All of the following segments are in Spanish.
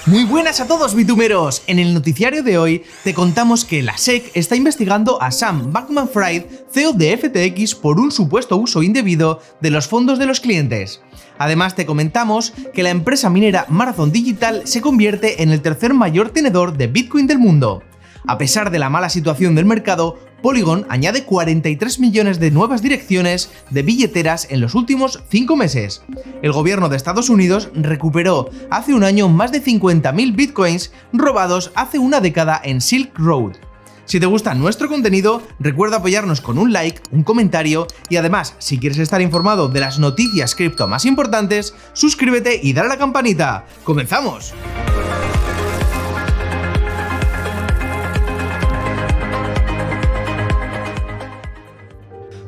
Muy buenas a todos, bitumeros. En el noticiario de hoy te contamos que la SEC está investigando a Sam Bankman-Fried, CEO de FTX, por un supuesto uso indebido de los fondos de los clientes. Además te comentamos que la empresa minera Marathon Digital se convierte en el tercer mayor tenedor de Bitcoin del mundo. A pesar de la mala situación del mercado, Polygon añade 43 millones de nuevas direcciones de billeteras en los últimos 5 meses. El gobierno de Estados Unidos recuperó hace un año más de 50.000 bitcoins robados hace una década en Silk Road. Si te gusta nuestro contenido, recuerda apoyarnos con un like, un comentario y además, si quieres estar informado de las noticias cripto más importantes, suscríbete y dale a la campanita. ¡Comenzamos!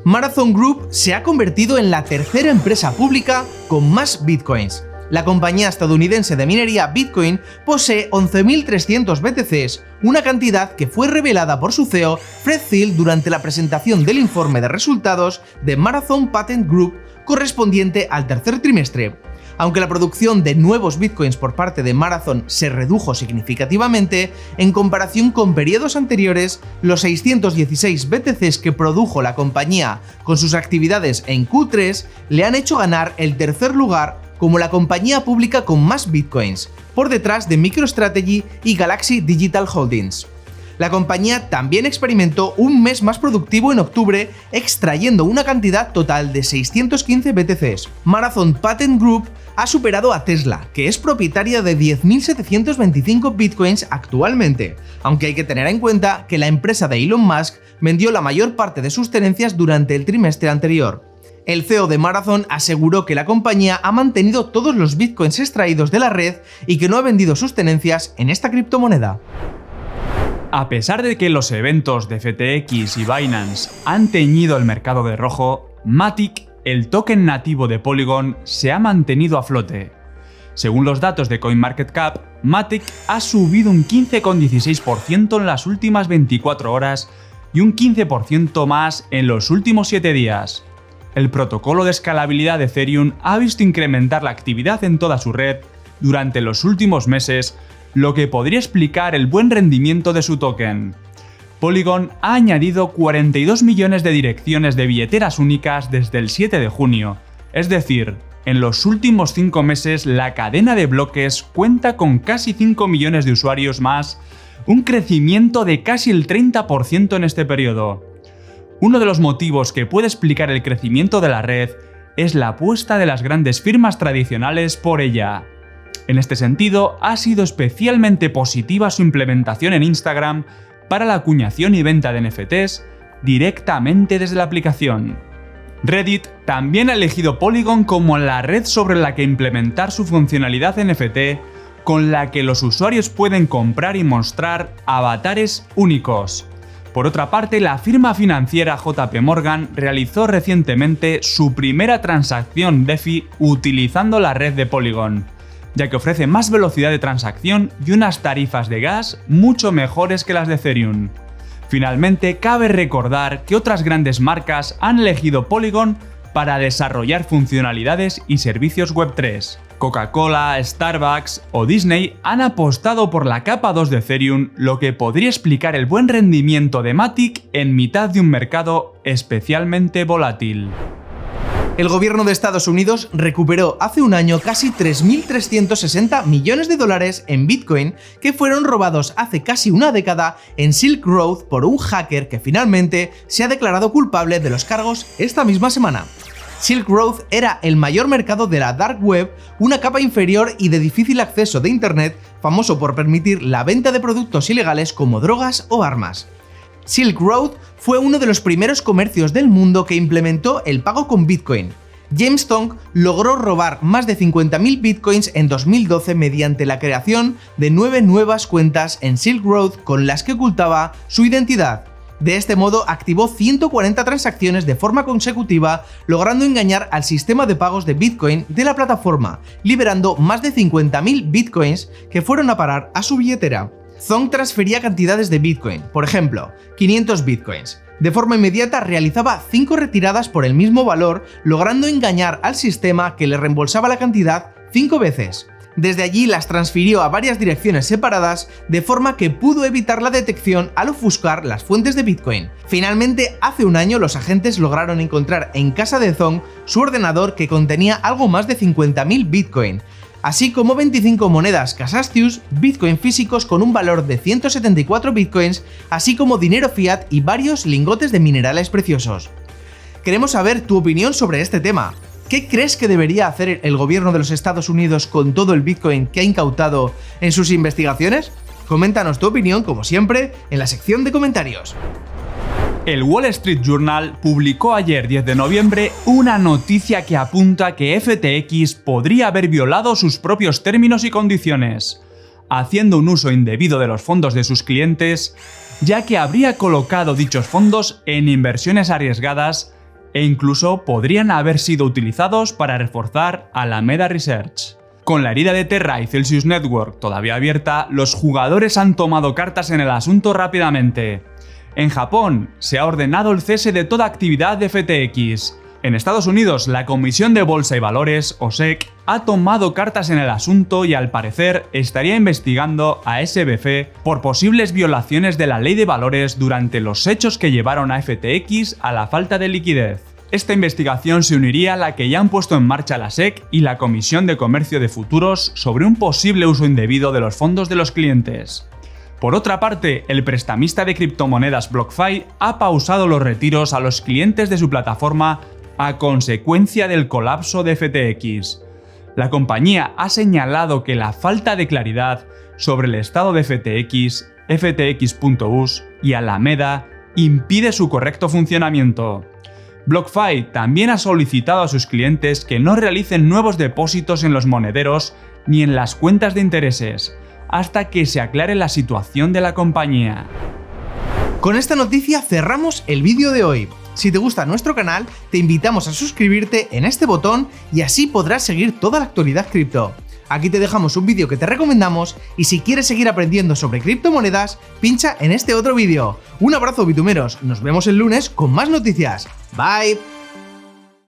Marathon Group se ha convertido en la tercera empresa pública con más bitcoins. La compañía estadounidense de minería Bitcoin posee 11.300 BTCs, una cantidad que fue revelada por su CEO Fred Thiel durante la presentación del informe de resultados de Marathon Patent Group correspondiente al tercer trimestre. Aunque la producción de nuevos bitcoins por parte de Marathon se redujo significativamente, en comparación con periodos anteriores, los 616 BTCs que produjo la compañía con sus actividades en Q3 le han hecho ganar el tercer lugar como la compañía pública con más bitcoins, por detrás de MicroStrategy y Galaxy Digital Holdings. La compañía también experimentó un mes más productivo en octubre, extrayendo una cantidad total de 615 BTCs. Marathon Patent Group ha superado a Tesla, que es propietaria de 10.725 bitcoins actualmente, aunque hay que tener en cuenta que la empresa de Elon Musk vendió la mayor parte de sus tenencias durante el trimestre anterior. El CEO de Marathon aseguró que la compañía ha mantenido todos los bitcoins extraídos de la red y que no ha vendido sus tenencias en esta criptomoneda. A pesar de que los eventos de FTX y Binance han teñido el mercado de rojo, Matic, el token nativo de Polygon, se ha mantenido a flote. Según los datos de CoinMarketCap, Matic ha subido un 15,16% en las últimas 24 horas y un 15% más en los últimos 7 días. El protocolo de escalabilidad de Ethereum ha visto incrementar la actividad en toda su red durante los últimos meses, lo que podría explicar el buen rendimiento de su token. Polygon ha añadido 42 millones de direcciones de billeteras únicas desde el 7 de junio, es decir, en los últimos 5 meses la cadena de bloques cuenta con casi 5 millones de usuarios más, un crecimiento de casi el 30% en este periodo. Uno de los motivos que puede explicar el crecimiento de la red es la apuesta de las grandes firmas tradicionales por ella. En este sentido, ha sido especialmente positiva su implementación en Instagram para la acuñación y venta de NFTs directamente desde la aplicación. Reddit también ha elegido Polygon como la red sobre la que implementar su funcionalidad NFT, con la que los usuarios pueden comprar y mostrar avatares únicos. Por otra parte, la firma financiera JP Morgan realizó recientemente su primera transacción DeFi utilizando la red de Polygon, ya que ofrece más velocidad de transacción y unas tarifas de gas mucho mejores que las de Ethereum. Finalmente, cabe recordar que otras grandes marcas han elegido Polygon para desarrollar funcionalidades y servicios Web3. Coca-Cola, Starbucks o Disney han apostado por la capa 2 de Ethereum, lo que podría explicar el buen rendimiento de Matic en mitad de un mercado especialmente volátil. El gobierno de Estados Unidos recuperó hace un año casi 3.360 millones de dólares en Bitcoin que fueron robados hace casi una década en Silk Road por un hacker que finalmente se ha declarado culpable de los cargos esta misma semana. Silk Road era el mayor mercado de la Dark Web, una capa inferior y de difícil acceso de Internet, famoso por permitir la venta de productos ilegales como drogas o armas. Silk Road fue uno de los primeros comercios del mundo que implementó el pago con Bitcoin. James Tong logró robar más de 50.000 bitcoins en 2012 mediante la creación de 9 nuevas cuentas en Silk Road con las que ocultaba su identidad. De este modo activó 140 transacciones de forma consecutiva, logrando engañar al sistema de pagos de Bitcoin de la plataforma, liberando más de 50.000 bitcoins que fueron a parar a su billetera. Zong transfería cantidades de Bitcoin, por ejemplo, 500 bitcoins. De forma inmediata realizaba 5 retiradas por el mismo valor, logrando engañar al sistema que le reembolsaba la cantidad 5 veces. Desde allí las transfirió a varias direcciones separadas, de forma que pudo evitar la detección al ofuscar las fuentes de Bitcoin. Finalmente, hace un año los agentes lograron encontrar en casa de Zhong su ordenador que contenía algo más de 50.000 Bitcoin, así como 25 monedas Casastius, Bitcoin físicos con un valor de 174 Bitcoins, así como dinero fiat y varios lingotes de minerales preciosos. Queremos saber tu opinión sobre este tema. ¿Qué crees que debería hacer el gobierno de los Estados Unidos con todo el Bitcoin que ha incautado en sus investigaciones? Coméntanos tu opinión, como siempre, en la sección de comentarios. El Wall Street Journal publicó ayer 10 de noviembre una noticia que apunta que FTX podría haber violado sus propios términos y condiciones, haciendo un uso indebido de los fondos de sus clientes, ya que habría colocado dichos fondos en inversiones arriesgadas e incluso podrían haber sido utilizados para reforzar Alameda Research. Con la herida de Terra y Celsius Network todavía abierta, los jugadores han tomado cartas en el asunto rápidamente. En Japón, se ha ordenado el cese de toda actividad de FTX. En Estados Unidos, la Comisión de Bolsa y Valores, o SEC, ha tomado cartas en el asunto y al parecer estaría investigando a SBF por posibles violaciones de la ley de valores durante los hechos que llevaron a FTX a la falta de liquidez. Esta investigación se uniría a la que ya han puesto en marcha la SEC y la Comisión de Comercio de Futuros sobre un posible uso indebido de los fondos de los clientes. Por otra parte, el prestamista de criptomonedas BlockFi ha pausado los retiros a los clientes de su plataforma a consecuencia del colapso de FTX. La compañía ha señalado que la falta de claridad sobre el estado de FTX, FTX.us y Alameda impide su correcto funcionamiento. BlockFi también ha solicitado a sus clientes que no realicen nuevos depósitos en los monederos ni en las cuentas de intereses, hasta que se aclare la situación de la compañía. Con esta noticia cerramos el vídeo de hoy. Si te gusta nuestro canal, te invitamos a suscribirte en este botón y así podrás seguir toda la actualidad cripto. Aquí te dejamos un vídeo que te recomendamos y si quieres seguir aprendiendo sobre criptomonedas, pincha en este otro vídeo. Un abrazo bitumeros, nos vemos el lunes con más noticias. Bye.